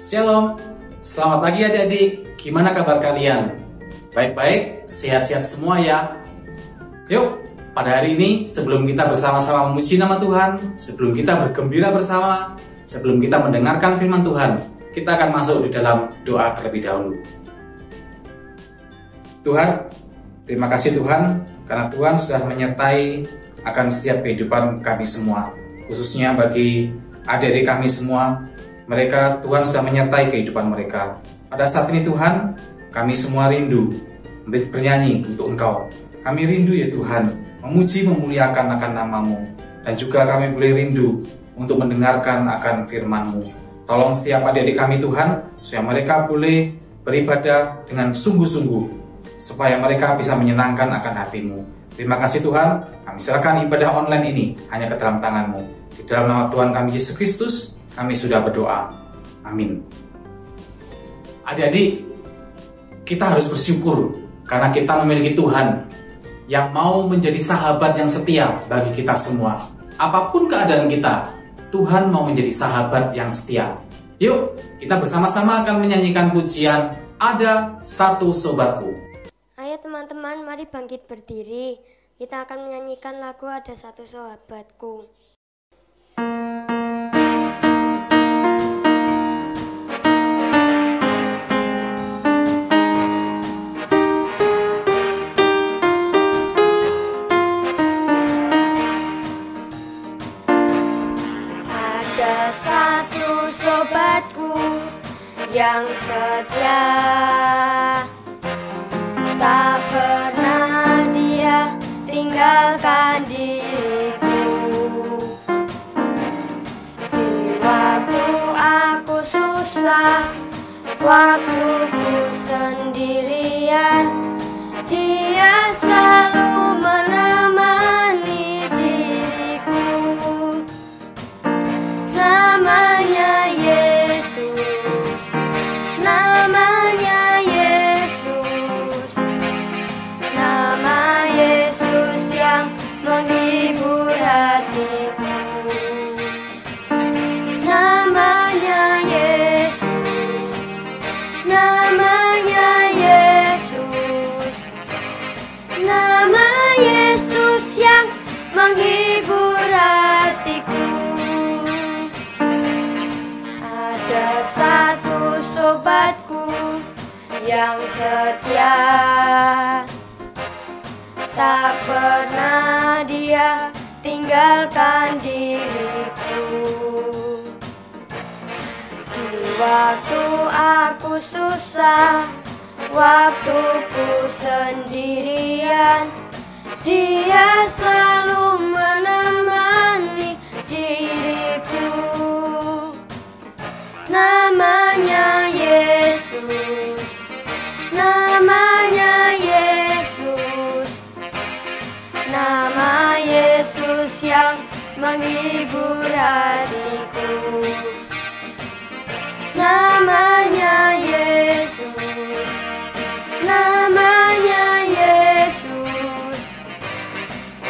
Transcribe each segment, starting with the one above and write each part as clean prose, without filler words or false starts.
Shalom, selamat pagi adik-adik. Gimana kabar kalian? Baik-baik, sehat-sehat semua ya. Yuk, pada hari ini sebelum kita bersama-sama memuji nama Tuhan, sebelum kita bergembira bersama, sebelum kita mendengarkan firman Tuhan, kita akan masuk di dalam doa terlebih dahulu. Tuhan, terima kasih Tuhan, karena Tuhan sudah menyertai akan setiap kehidupan kami semua, khususnya bagi adik-adik kami semua. Mereka, Tuhan sudah menyertai kehidupan mereka. Pada saat ini Tuhan, kami semua rindu bernyanyi untuk Engkau. Kami rindu ya Tuhan, memuji memuliakan akan nama-Mu. Dan juga kami boleh rindu untuk mendengarkan akan firman-Mu. Tolong setiap adik-adik kami Tuhan, supaya mereka boleh beribadah dengan sungguh-sungguh, supaya mereka bisa menyenangkan akan hati-Mu. Terima kasih Tuhan, kami serahkan ibadah online ini hanya ke dalam tangan-Mu. Di dalam nama Tuhan kami Yesus Kristus, kami sudah berdoa. Amin. Adik-adik, kita harus bersyukur karena kita memiliki Tuhan yang mau menjadi sahabat yang setia bagi kita semua. Apapun keadaan kita, Tuhan mau menjadi sahabat yang setia. Yuk, kita bersama-sama akan menyanyikan pujian Ada Satu Sobatku. Ayo teman-teman, mari bangkit berdiri. Kita akan menyanyikan lagu Ada Satu Sobatku. Satu sobatku yang setia, tak pernah dia tinggalkan diriku. Di waktu aku susah, waktuku sendirian, dia selalu menemani diriku. Namanya Yesus, namanya Yesus, nama Yesus yang menghibur hatiku. Namanya Yesus, namanya Yesus, nama Yesus yang menghibur hatiku. Ada satu sobatku yang setia, tak pernah dia tinggalkan diriku. Di waktu aku susah, waktuku sendirian, dia selalu menemani diriku. Namanya Yesus, namanya Yesus, nama Yesus yang menghibur hatiku. Namanya Yesus, namanya Yesus,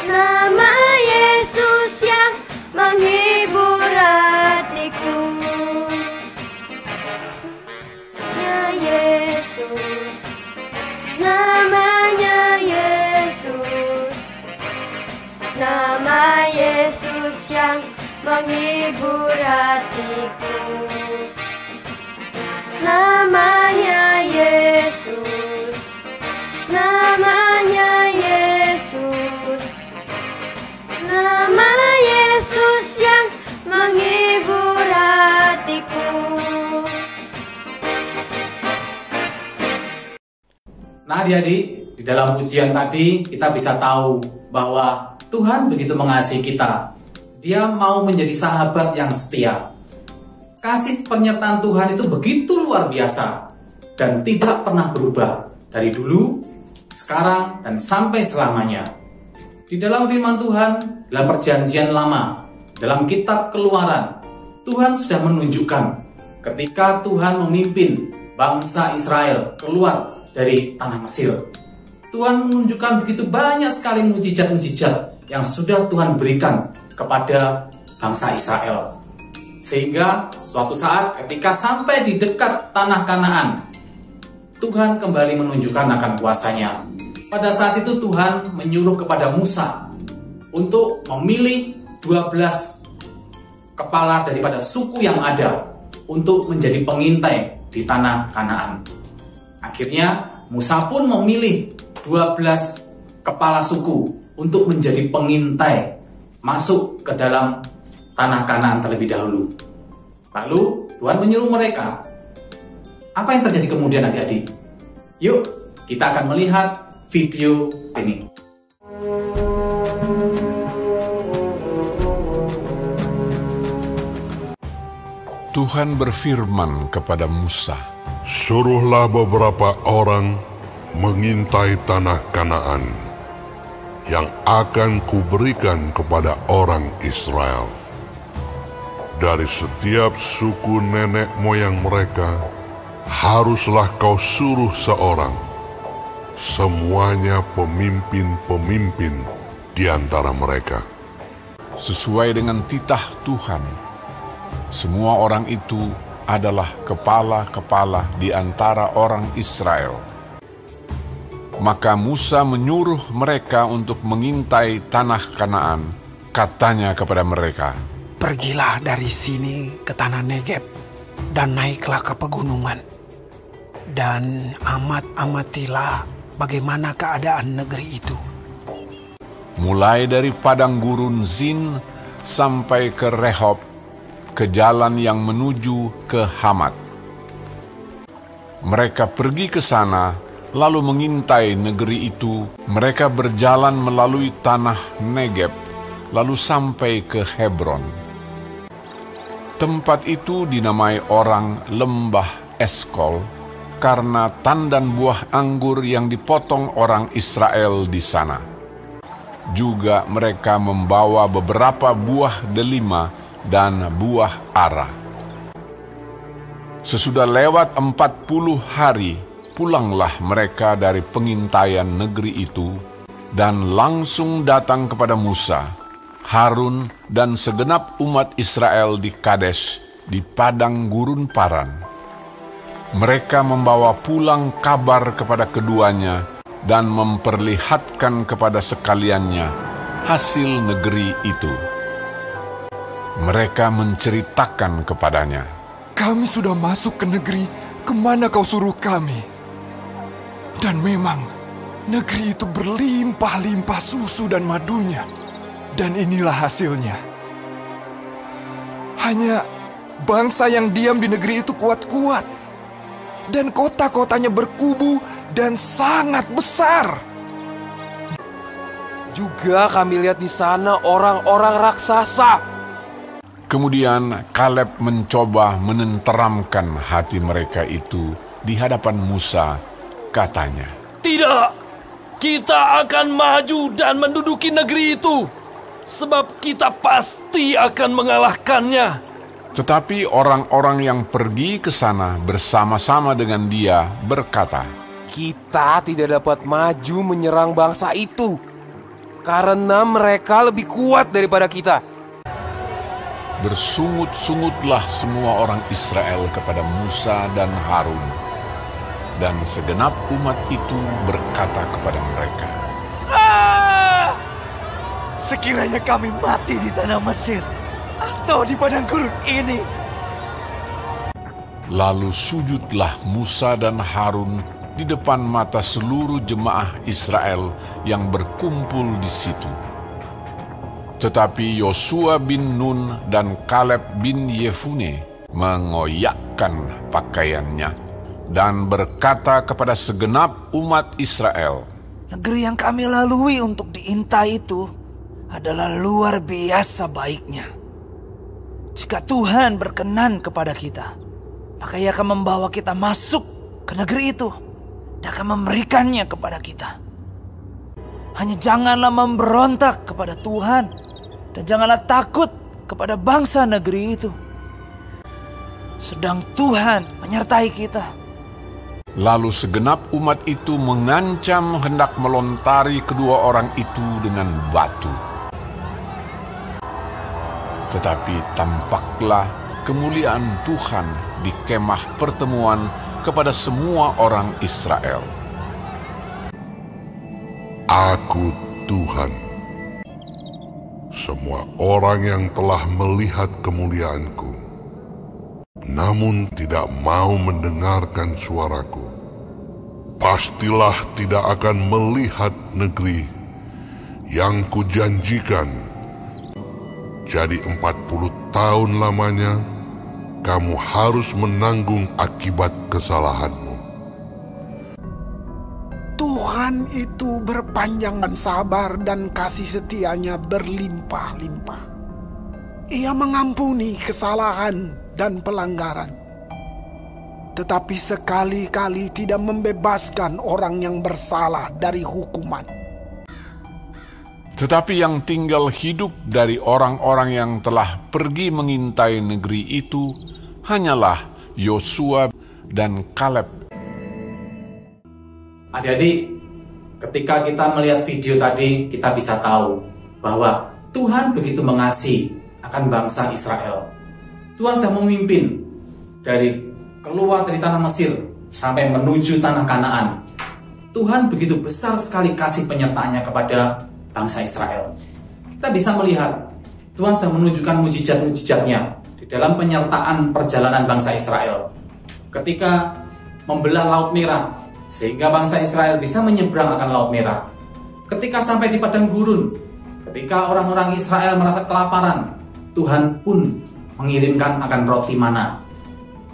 nama Yesus yang menghibur hatiku. Yesus, namanya Yesus, nama Yesus yang menghibur hatiku. Namanya Yesus, namanya Yesus, nama Yesus yang menghibur hatiku. Nah adik-adik, di dalam pujian tadi kita bisa tahu bahwa Tuhan begitu mengasihi kita. Dia mau menjadi sahabat yang setia. Kasih penyertaan Tuhan itu begitu luar biasa dan tidak pernah berubah dari dulu, sekarang, dan sampai selamanya. Di dalam firman Tuhan, dalam perjanjian lama, dalam kitab Keluaran, Tuhan sudah menunjukkan ketika Tuhan memimpin bangsa Israel keluar dari tanah Mesir. Tuhan menunjukkan begitu banyak sekali mujizat-mujizat yang sudah Tuhan berikan kepada bangsa Israel. Sehingga suatu saat ketika sampai di dekat tanah Kanaan, Tuhan kembali menunjukkan akan kuasa-Nya. Pada saat itu Tuhan menyuruh kepada Musa untuk memilih 12 kepala daripada suku yang ada untuk menjadi pengintai di tanah Kanaan. Akhirnya Musa pun memilih 12 kepala suku untuk menjadi pengintai masuk ke dalam tanah Kanaan terlebih dahulu. Lalu Tuhan menyuruh mereka. Apa yang terjadi kemudian adik-adik? Yuk kita akan melihat video ini. Tuhan berfirman kepada Musa, "Suruhlah beberapa orang mengintai tanah Kanaan yang akan kuberikan kepada orang Israel. Dari setiap suku nenek moyang mereka, haruslah kau suruh seorang, semuanya pemimpin-pemimpin di antara mereka." Sesuai dengan titah Tuhan, semua orang itu adalah kepala-kepala di antara orang Israel. Maka Musa menyuruh mereka untuk mengintai tanah Kanaan. Katanya kepada mereka, "Pergilah dari sini ke tanah Negeb dan naiklah ke pegunungan. Dan amatilah bagaimana keadaan negeri itu. Mulai dari padang gurun Zin sampai ke Rehob, ke jalan yang menuju ke Hamat. Mereka pergi ke sana, lalu mengintai negeri itu. Mereka berjalan melalui tanah Negeb, lalu sampai ke Hebron. Tempat itu dinamai orang Lembah Eskol, karena tandan buah anggur yang dipotong orang Israel di sana. Juga mereka membawa beberapa buah delima dan buah ara. Sesudah lewat 40 hari, pulanglah mereka dari pengintaian negeri itu dan langsung datang kepada Musa, Harun, dan segenap umat Israel di Kades, di padang gurun Paran. Mereka membawa pulang kabar kepada keduanya dan memperlihatkan kepada sekaliannya hasil negeri itu. Mereka menceritakan kepadanya, "Kami sudah masuk ke negeri kemana kau suruh kami. Dan memang negeri itu berlimpah-limpah susu dan madunya. Dan inilah hasilnya. Hanya bangsa yang diam di negeri itu kuat-kuat. Dan kota-kotanya berkubu dan sangat besar. Juga kami lihat di sana orang-orang raksasa." Kemudian Kaleb mencoba menenteramkan hati mereka itu di hadapan Musa. Katanya, "Tidak, kita akan maju dan menduduki negeri itu, sebab kita pasti akan mengalahkannya." Tetapi orang-orang yang pergi ke sana bersama-sama dengan dia berkata, "Kita tidak dapat maju menyerang bangsa itu, karena mereka lebih kuat daripada kita." Bersungut-sungutlah semua orang Israel kepada Musa dan Harun, dan segenap umat itu berkata kepada mereka, Sekiranya kami mati di tanah Mesir atau di padang gurun ini." Lalu sujudlah Musa dan Harun di depan mata seluruh jemaah Israel yang berkumpul di situ. Tetapi Yosua bin Nun dan Kaleb bin Yefune mengoyakkan pakaiannya dan berkata kepada segenap umat Israel, Negeri yang kami lalui untuk diintai itu adalah luar biasa baiknya. Jika Tuhan berkenan kepada kita, maka Ia akan membawa kita masuk ke negeri itu dan akan memberikannya kepada kita. Hanya janganlah memberontak kepada Tuhan, dan janganlah takut kepada bangsa negeri itu. Sedang Tuhan menyertai kita. Lalu segenap umat itu mengancam hendak melontari kedua orang itu dengan batu. Tetapi tampaklah kemuliaan Tuhan di kemah pertemuan kepada semua orang Israel. Aku Tuhan. Semua orang yang telah melihat kemuliaanku, namun tidak mau mendengarkan suaraku, pastilah tidak akan melihat negeri yang kujanjikan. Jadi 40 tahun lamanya, kamu harus menanggung akibat kesalahanmu. Tuhan itu berpanjang dan sabar dan kasih setianya berlimpah-limpah. Ia mengampuni kesalahan dan pelanggaran, tetapi sekali-kali tidak membebaskan orang yang bersalah dari hukuman. Tetapi yang tinggal hidup dari orang-orang yang telah pergi mengintai negeri itu hanyalah Yosua dan Kaleb. Adik-adik, ketika kita melihat video tadi, kita bisa tahu bahwa Tuhan begitu mengasihi akan bangsa Israel. Tuhan sudah memimpin dari keluar dari tanah Mesir sampai menuju tanah Kanaan. Tuhan begitu besar sekali kasih penyertaannya kepada bangsa Israel. Kita bisa melihat Tuhan sudah menunjukkan mujizat-mujizatnya di dalam penyertaan perjalanan bangsa Israel. Ketika membelah Laut Merah, sehingga bangsa Israel bisa menyeberang akan Laut Merah. Ketika sampai di padang gurun, ketika orang-orang Israel merasa kelaparan, Tuhan pun mengirimkan akan roti mana.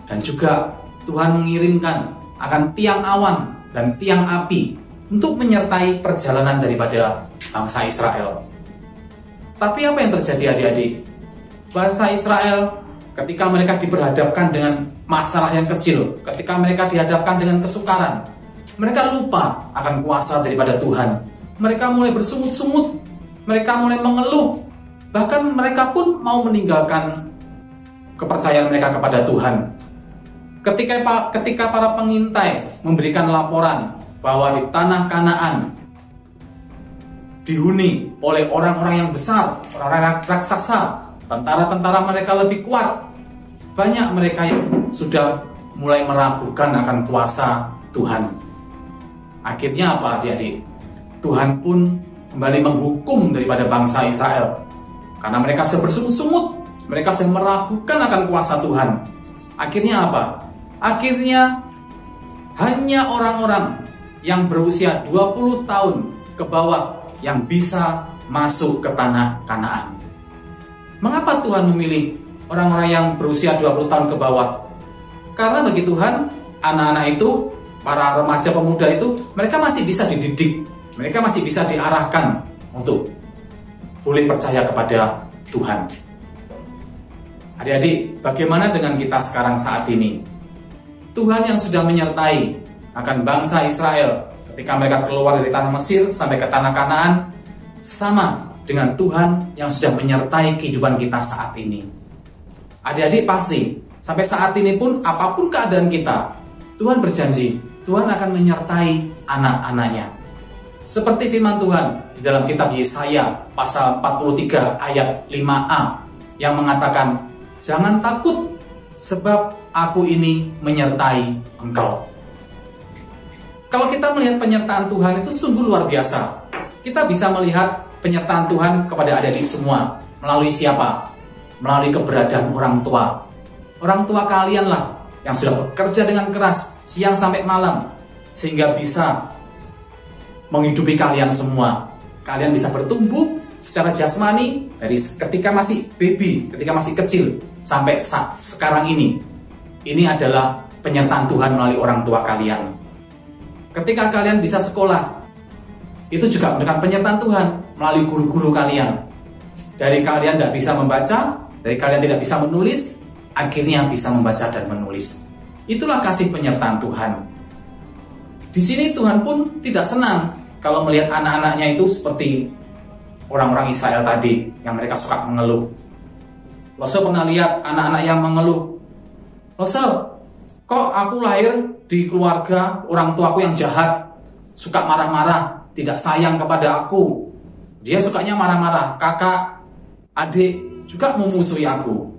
Dan juga Tuhan mengirimkan akan tiang awan dan tiang api untuk menyertai perjalanan daripada bangsa Israel. Tapi apa yang terjadi adik-adik? Bangsa Israel ketika mereka diperhadapkan dengan masalah yang kecil, ketika mereka dihadapkan dengan kesukaran, mereka lupa akan kuasa daripada Tuhan. Mereka mulai bersungut-sungut, mereka mulai mengeluh, bahkan mereka pun mau meninggalkan kepercayaan mereka kepada Tuhan. Ketika para pengintai memberikan laporan bahwa di tanah Kanaan dihuni oleh orang-orang yang besar, orang-orang raksasa, tentara-tentara mereka lebih kuat, banyak mereka yang sudah mulai meragukan akan kuasa Tuhan. Akhirnya apa adik-adik? Tuhan pun kembali menghukum daripada bangsa Israel. Karena mereka sudah bersungut-sungut, mereka sudah meragukan akan kuasa Tuhan. Akhirnya apa? Akhirnya hanya orang-orang yang berusia 20 tahun ke bawah yang bisa masuk ke tanah Kanaan. Mengapa Tuhan memilih orang-orang yang berusia 20 tahun ke bawah? Karena bagi Tuhan, anak-anak itu, para remaja pemuda itu, mereka masih bisa dididik, mereka masih bisa diarahkan untuk boleh percaya kepada Tuhan. Adik-adik, bagaimana dengan kita sekarang saat ini? Tuhan yang sudah menyertai akan bangsa Israel ketika mereka keluar dari tanah Mesir sampai ke tanah Kanaan, sama dengan Tuhan yang sudah menyertai kehidupan kita saat ini. Adik-adik pasti, sampai saat ini pun apapun keadaan kita, Tuhan berjanji, Tuhan akan menyertai anak-anaknya. Seperti firman Tuhan di dalam kitab Yesaya pasal 43 ayat 5a yang mengatakan, "Jangan takut, sebab aku ini menyertai engkau." Kalau kita melihat penyertaan Tuhan itu sungguh luar biasa. Kita bisa melihat penyertaan Tuhan kepada adik-adik semua. Melalui siapa? Melalui keberadaan orang tua. Orang tua kalianlah yang sudah bekerja dengan keras siang sampai malam, sehingga bisa menghidupi kalian semua. Kalian bisa bertumbuh secara jasmani dari ketika masih baby, ketika masih kecil, sampai saat sekarang ini. Ini adalah penyertaan Tuhan melalui orang tua kalian. Ketika kalian bisa sekolah, itu juga dengan penyertaan Tuhan melalui guru-guru kalian. Dari kalian tidak bisa membaca, dari kalian tidak bisa menulis, akhirnya bisa membaca dan menulis. Itulah kasih penyertaan Tuhan. Di sini Tuhan pun tidak senang kalau melihat anak-anaknya itu seperti orang-orang Israel tadi yang mereka suka mengeluh. Loso pernah lihat anak-anak yang mengeluh. Loso, kok aku lahir di keluarga orang tuaku yang jahat, suka marah-marah, tidak sayang kepada aku. Dia sukanya marah-marah, kakak, adik juga memusuhi aku.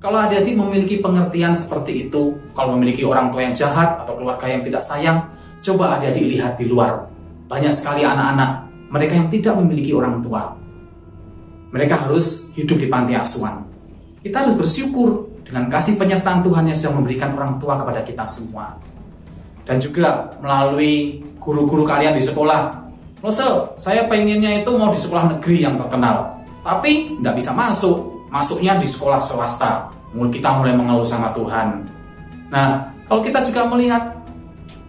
Kalau adik-adik memiliki pengertian seperti itu, kalau memiliki orang tua yang jahat atau keluarga yang tidak sayang, coba adik-adik lihat di luar. Banyak sekali anak-anak, mereka yang tidak memiliki orang tua. Mereka harus hidup di panti asuhan. Kita harus bersyukur dengan kasih penyertaan Tuhan yang sudah memberikan orang tua kepada kita semua. Dan juga melalui guru-guru kalian di sekolah. Loh, saya pengennya itu mau di sekolah negeri yang terkenal, tapi nggak bisa masuk. Masuknya di sekolah swasta. Kita mulai mengeluh sama Tuhan. Nah, kalau kita juga melihat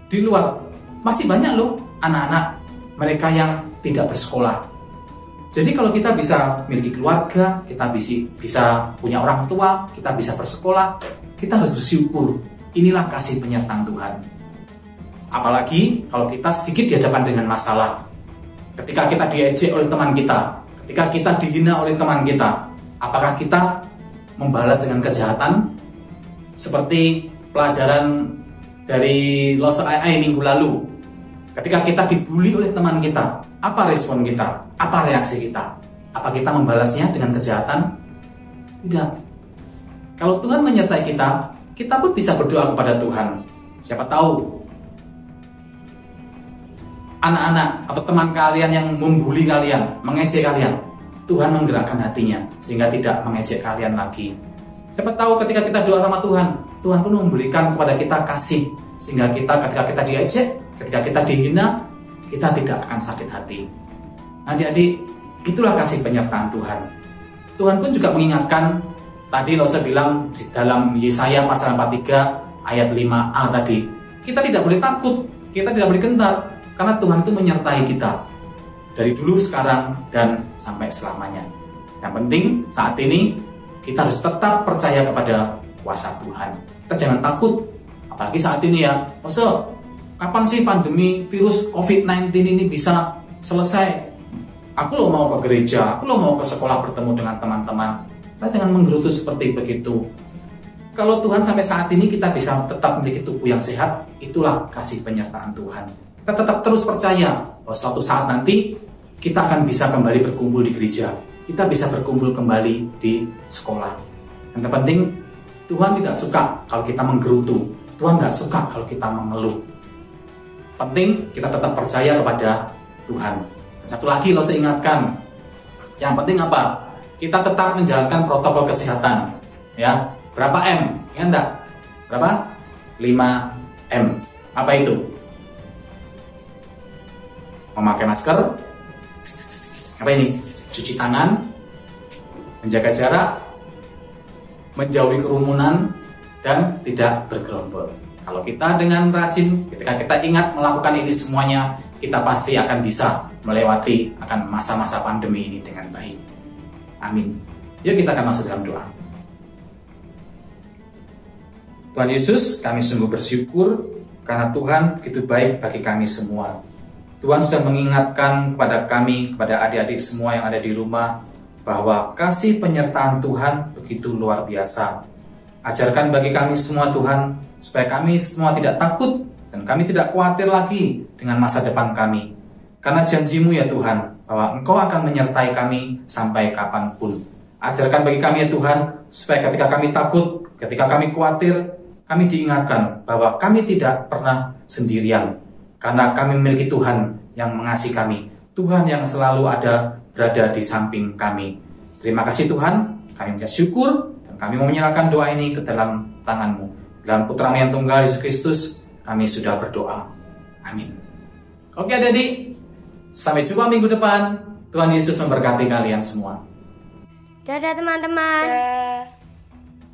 di luar, masih banyak loh anak-anak mereka yang tidak bersekolah. Jadi kalau kita bisa miliki keluarga, kita bisa punya orang tua, kita bisa bersekolah, kita harus bersyukur. Inilah kasih penyertaan Tuhan. Apalagi kalau kita sedikit dihadapan dengan masalah. Ketika kita diejek oleh teman kita, ketika kita dihina oleh teman kita, apakah kita membalas dengan kejahatan? Seperti pelajaran dari Los AI minggu lalu. Ketika kita dibully oleh teman kita, apa respon kita? Apa reaksi kita? Apa kita membalasnya dengan kejahatan? Tidak. Kalau Tuhan menyertai kita, kita pun bisa berdoa kepada Tuhan. Siapa tahu anak-anak atau teman kalian yang membuli kalian, mengejek kalian, Tuhan menggerakkan hatinya sehingga tidak mengejek kalian lagi. Siapa tahu ketika kita doa sama Tuhan, Tuhan pun memberikan kepada kita kasih sehingga ketika kita diejek, ketika kita dihina, kita tidak akan sakit hati. Adik-adik, itulah kasih penyertaan Tuhan. Tuhan pun juga mengingatkan, tadi Losa bilang di dalam Yesaya pasal 43 ayat 5a tadi, kita tidak boleh takut, kita tidak boleh gentar, karena Tuhan itu menyertai kita dari dulu, sekarang, dan sampai selamanya. Yang penting saat ini kita harus tetap percaya kepada kuasa Tuhan. Kita jangan takut, apalagi saat ini ya. Masa kapan sih pandemi virus COVID-19 ini bisa selesai? Aku lo mau ke gereja, aku lo mau ke sekolah bertemu dengan teman-teman. Kita jangan menggerutu seperti begitu. Kalau Tuhan sampai saat ini kita bisa tetap memiliki tubuh yang sehat, itulah kasih penyertaan Tuhan. Kita tetap terus percaya bahwa suatu saat nanti kita akan bisa kembali berkumpul di gereja. Kita bisa berkumpul kembali di sekolah. Yang terpenting, Tuhan tidak suka kalau kita menggerutu. Tuhan tidak suka kalau kita mengeluh. Penting kita tetap percaya kepada Tuhan. Dan satu lagi lo saya ingatkan, yang penting apa? Kita tetap menjalankan protokol kesehatan. Ya, berapa M? Ingat enggak? Berapa? 5M. Apa itu? Memakai masker. Apa ini? Cuci tangan, menjaga jarak, menjauhi kerumunan, dan tidak bergerombol. Kalau kita dengan rajin, ketika kita ingat melakukan ini semuanya, kita pasti akan bisa melewati akan masa-masa pandemi ini dengan baik. Amin. Yuk kita akan masuk dalam doa. Tuhan Yesus, kami sungguh bersyukur karena Tuhan begitu baik bagi kami semua. Tuhan sudah mengingatkan kepada kami, kepada adik-adik semua yang ada di rumah, bahwa kasih penyertaan Tuhan begitu luar biasa. Ajarkan bagi kami semua Tuhan, supaya kami semua tidak takut dan kami tidak khawatir lagi dengan masa depan kami. Karena janji-Mu ya Tuhan, bahwa Engkau akan menyertai kami sampai kapanpun. Ajarkan bagi kami ya Tuhan, supaya ketika kami takut, ketika kami khawatir, kami diingatkan bahwa kami tidak pernah sendirian. Karena kami memiliki Tuhan yang mengasihi kami. Tuhan yang selalu berada di samping kami. Terima kasih Tuhan, kami mengucap syukur, dan kami mau menyerahkan doa ini ke dalam tangan-Mu. Dalam Putra-Mu yang tunggal Yesus Kristus, kami sudah berdoa. Amin. Oke adik-adik, sampai jumpa minggu depan. Tuhan Yesus memberkati kalian semua. Dadah teman-teman.